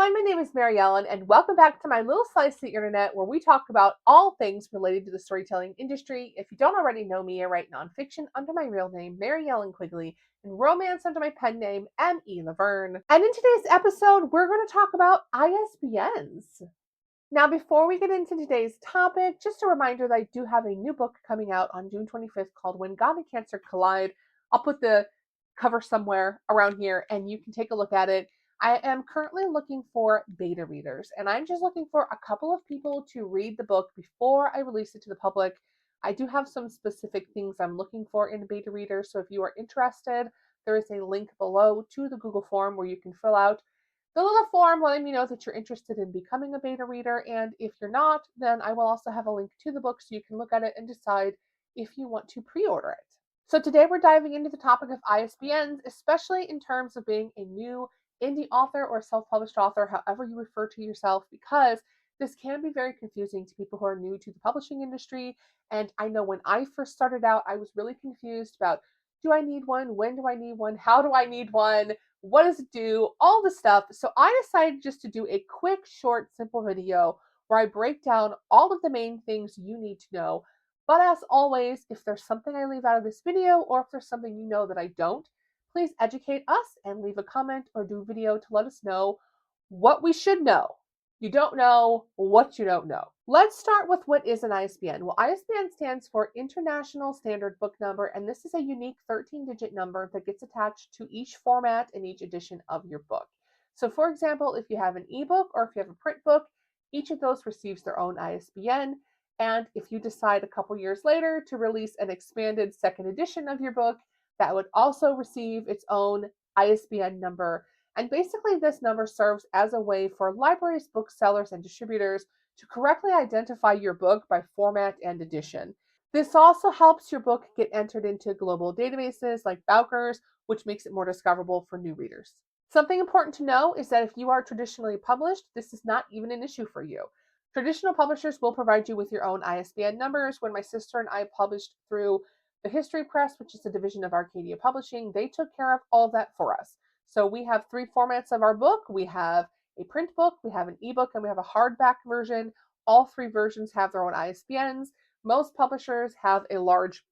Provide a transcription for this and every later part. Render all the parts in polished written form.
everyone, my name is Mary Ellen, and welcome back to my little slice of the internet where we talk about all things related to the storytelling industry. If you don't already know me, I write nonfiction under my real name, Mary Ellen Quigley, and romance under my pen name, M.E. Laverne. And in today's episode, we're going to talk about ISBNs. Now, before we get into today's topic, just a reminder that I do have a new book coming out on June 25th called When God and Cancer Collide. I'll put the cover somewhere around here and you can take a look at it. I am currently looking for beta readers, and I'm just looking for a couple of people to read the book before I release it to the public. I do have some specific things I'm looking for in a beta reader, so if you are interested, there is a link below to the Google form where you can fill out the little form letting me know that you're interested in becoming a beta reader, and if you're not, then I will also have a link to the book so you can look at it and decide if you want to pre-order it. So today we're diving into the topic of ISBNs, especially in terms of being a new indie author or self-published author, however you refer to yourself, because this can be very confusing to people who are new to the publishing industry. And I know when I first started out, I was really confused about, do I need one? When do I need one? How do I need one? What does it do? All the stuff. So I decided just to do a quick, short, simple video where I break down all of the main things you need to know. But as always, if there's something I leave out of this video, or if there's something you know that I don't, please educate us and leave a comment or do a video to let us know what we should know. You don't know what you don't know. Let's start with what is an ISBN. Well, ISBN stands for International Standard Book Number, and this is a unique 13-digit number that gets attached to each format and each edition of your book. So for example, if you have an ebook or if you have a print book, each of those receives their own ISBN. And if you decide a couple years later to release an expanded second edition of your book, that would also receive its own ISBN number. And basically, this number serves as a way for libraries, booksellers, and distributors to correctly identify your book by format and edition. This also helps your book get entered into global databases like Bowker's, which makes it more discoverable for new readers. Something important to know is that if you are traditionally published, this is not even an issue for you. Traditional publishers will provide you with your own ISBN numbers. When my sister and I published through the History Press, which is a division of Arcadia Publishing, they took care of all of that for us. So we have three formats of our book. We have a print book, we have an ebook, and we have a hardback version. All three versions have their own ISBNs. Most publishers have a large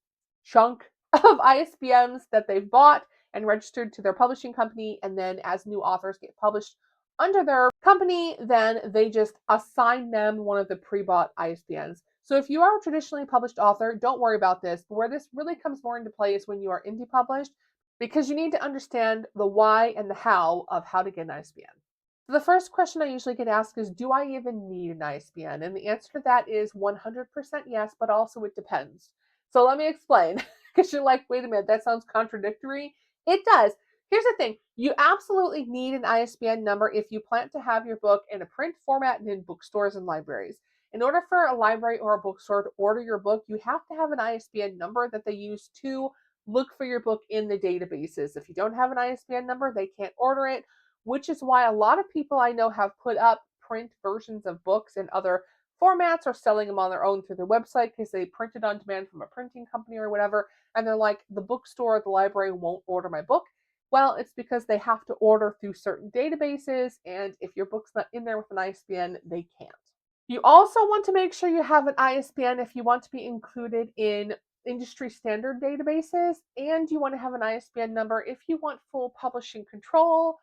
chunk of ISBNs that they've bought and registered to their publishing company, and then as new authors get published under their company, then they just assign them one of the pre-bought ISBNs. So if you are a traditionally published author, don't worry about this. But where this really comes more into play is when you are indie published, because you need to understand the why and the how of how to get an ISBN. So the first question I usually get asked is, do I even need an ISBN? And the answer to that is 100% yes, but also it depends. So let me explain, because you're like, wait a minute, that sounds contradictory. It does. Here's the thing. You absolutely need an ISBN number if you plan to have your book in a print format and in bookstores and libraries. In order for a library or a bookstore to order your book, you have to have an ISBN number that they use to look for your book in the databases. If you don't have an ISBN number, they can't order it, which is why a lot of people I know have put up print versions of books in other formats or selling them on their own through their website because they printed on demand from a printing company or whatever. And they're like, the bookstore or the library won't order my book. Well, it's because they have to order through certain databases, and if your book's not in there with an ISBN, they can't. You also want to make sure you have an ISBN if you want to be included in industry standard databases, and you want to have an ISBN number if you want full publishing control,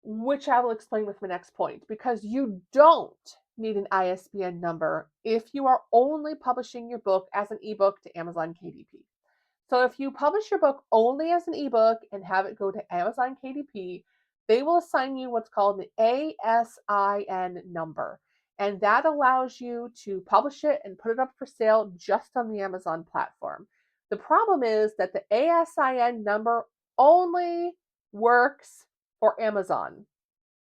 which I will explain with my next point, because you don't need an ISBN number if you are only publishing your book as an ebook to Amazon KDP. So if you publish your book only as an ebook and have it go to Amazon KDP, they will assign you what's called an ASIN number. And that allows you to publish it and put it up for sale just on the Amazon platform. The problem is that the ASIN number only works for Amazon.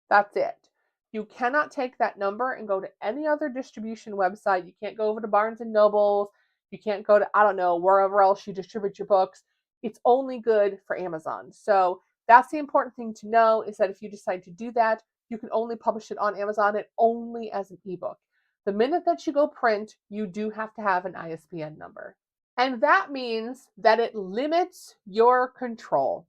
That's it. You cannot take that number and go to any other distribution website. You can't go over to Barnes and Nobles. You can't go to, I don't know, wherever else you distribute your books. It's only good for Amazon. So that's the important thing to know, is that if you decide to do that, you can only publish it on Amazon and only as an ebook. The minute that you go print, you do have to have an ISBN number. And that means that it limits your control.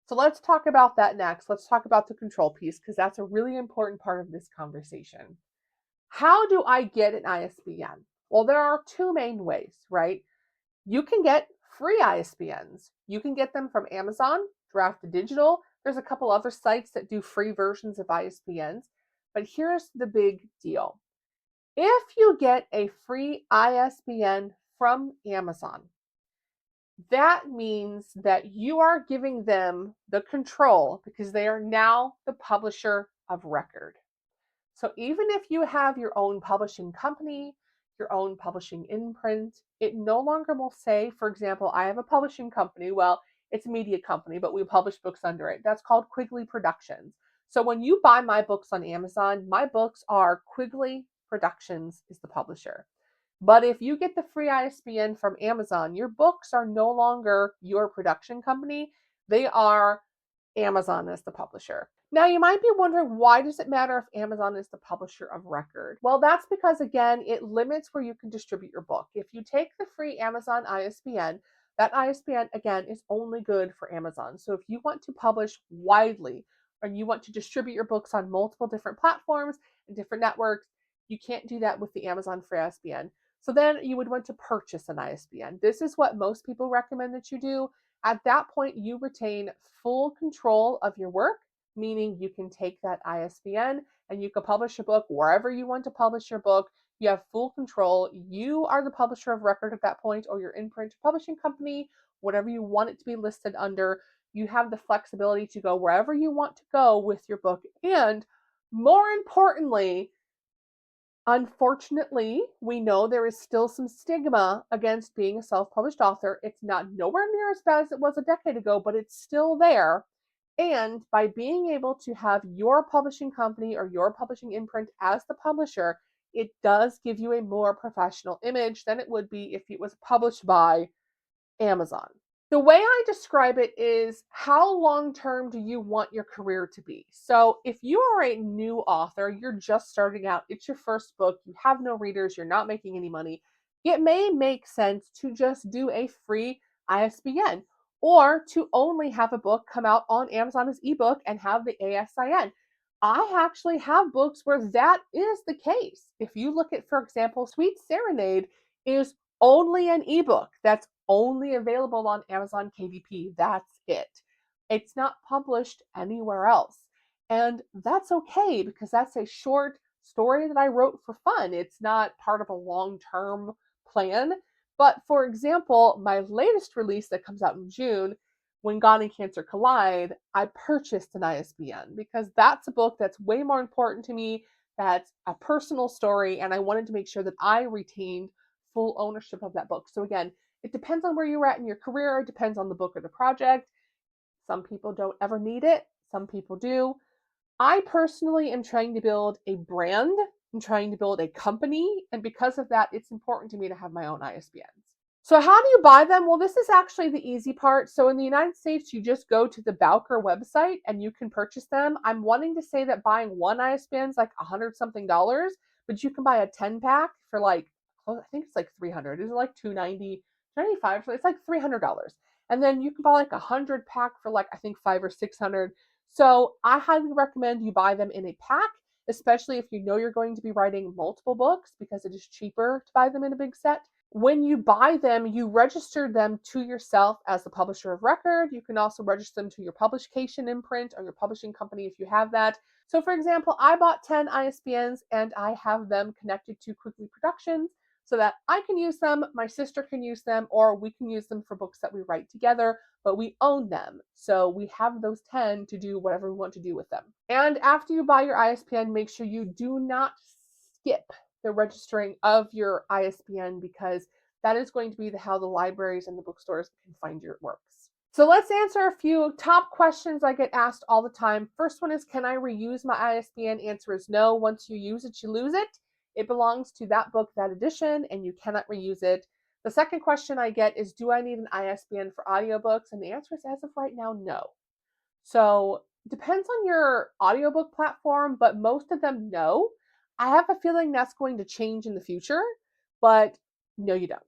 So let's talk about that next. Let's talk about the control piece because that's a really important part of this conversation. How do I get an ISBN? Well, there are two main ways, right? You can get free ISBNs. You can get them from Amazon, Draft Digital. There's a couple other sites that do free versions of ISBNs. But here's the big deal. If you get a free ISBN from Amazon, that means that you are giving them the control because they are now the publisher of record. So even if you have your own publishing company, your own publishing imprint, it no longer will say, for example, I have a publishing company. Well, it's a media company, but we publish books under it. That's called Quigley Productions. So when you buy my books on Amazon, my books are Quigley Productions is the publisher. But if you get the free ISBN from Amazon, your books are no longer your production company. They are Amazon as the publisher. Now you might be wondering, why does it matter if Amazon is the publisher of record? Well, that's because again, it limits where you can distribute your book. If you take the free Amazon ISBN, that ISBN again is only good for Amazon. So if you want to publish widely and you want to distribute your books on multiple different platforms and different networks, you can't do that with the Amazon free ISBN. So then you would want to purchase an ISBN. This is what most people recommend that you do. At that point, you retain full control of your work, meaning you can take that ISBN and you can publish a book wherever you want to publish your book. You have full control. You are the publisher of record at that point, or your imprint publishing company, whatever you want it to be listed under. You have the flexibility to go wherever you want to go with your book. And more importantly, unfortunately, we know there is still some stigma against being a self-published author. It's not nowhere near as bad as it was a decade ago, but it's still there. And by being able to have your publishing company or your publishing imprint as the publisher, it does give you a more professional image than it would be if it was published by Amazon. The way I describe it is, how long term do you want your career to be? So, if you are a new author, you're just starting out, it's your first book, you have no readers, you're not making any money, it may make sense to just do a free ISBN or to only have a book come out on Amazon as ebook and have the ASIN. I actually have books where that is the case. If you look at, for example, Sweet Serenade is only an ebook that's only available on Amazon KDP. That's it. It's not published anywhere else. And that's okay because that's a short story that I wrote for fun. It's not part of a long term plan. But for example, my latest release that comes out in June, When God and Cancer Collide, I purchased an ISBN because that's a book that's way more important to me. That's a personal story. And I wanted to make sure that I retained full ownership of that book. So again, it depends on where you're at in your career, it depends on the book or the project. Some people don't ever need it, some people do. I personally am trying to build a brand, I'm trying to build a company, and because of that, it's important to me to have my own ISBNs. So how do you buy them? Well, this is actually the easy part. So in the United States, you just go to the Bowker website and you can purchase them. I'm wanting to say that buying one ISBN is like $100 something, but you can buy a 10 pack for like, I think it's like 300. Is it like 290, 295? So it's like $300. And then you can buy like 100 pack for like, I think 5 or 600. So I highly recommend you buy them in a pack, especially if you know you're going to be writing multiple books because it is cheaper to buy them in a big set. When you buy them, you register them to yourself as the publisher of record. You can also register them to your publication imprint or your publishing company if you have that. So, for example, I bought 10 ISBNs and I have them connected to Quigley Productions so that I can use them, my sister can use them, or we can use them for books that we write together, but we own them. So we have those 10 to do whatever we want to do with them. And after you buy your ISBN, make sure you do not skip the registering of your ISBN because that is going to be how the libraries and the bookstores can find your works. So let's answer a few top questions I get asked all the time. First one is, can I reuse my ISBN? Answer is no. Once you use it, you lose it. It belongs to that book, that edition, and you cannot reuse it. The second question I get is, do I need an ISBN for audiobooks? And the answer is, as of right now, no. So it depends on your audiobook platform, but most of them, no. I have a feeling that's going to change in the future, but no, you don't.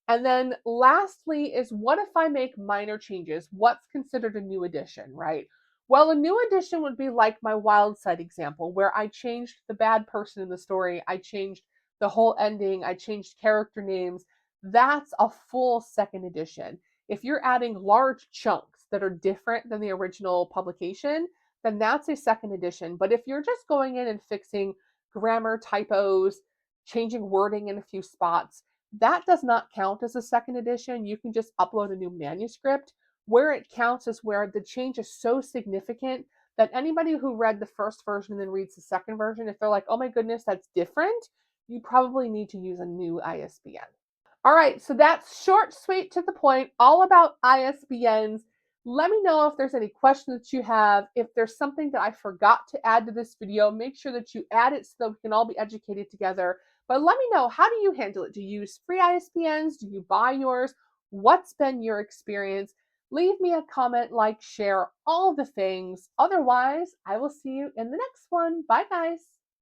And then lastly is, what if I make minor changes? What's considered a new addition, right? Well, a new addition would be like my wild side example, where I changed the bad person in the story, I changed the whole ending, I changed character names. That's a full second edition. If you're adding large chunks that are different than the original publication, then that's a second edition. But if you're just going in and fixing grammar typos, changing wording in a few spots, that does not count as a second edition. You can just upload a new manuscript. Where it counts is where the change is so significant that anybody who read the first version and then reads the second version, if they're like, oh my goodness, that's different, you probably need to use a new ISBN. All right, so that's short, sweet, to the point, all about ISBNs. Let me know if there's any questions that you have. If there's something that I forgot to add to this video, make sure that you add it so that we can all be educated together. But let me know, how do you handle it? Do you use free ISBNs? Do you buy yours? What's been your experience? Leave me a comment, like, share, all the things. Otherwise, I will see you in the next one. Bye, guys.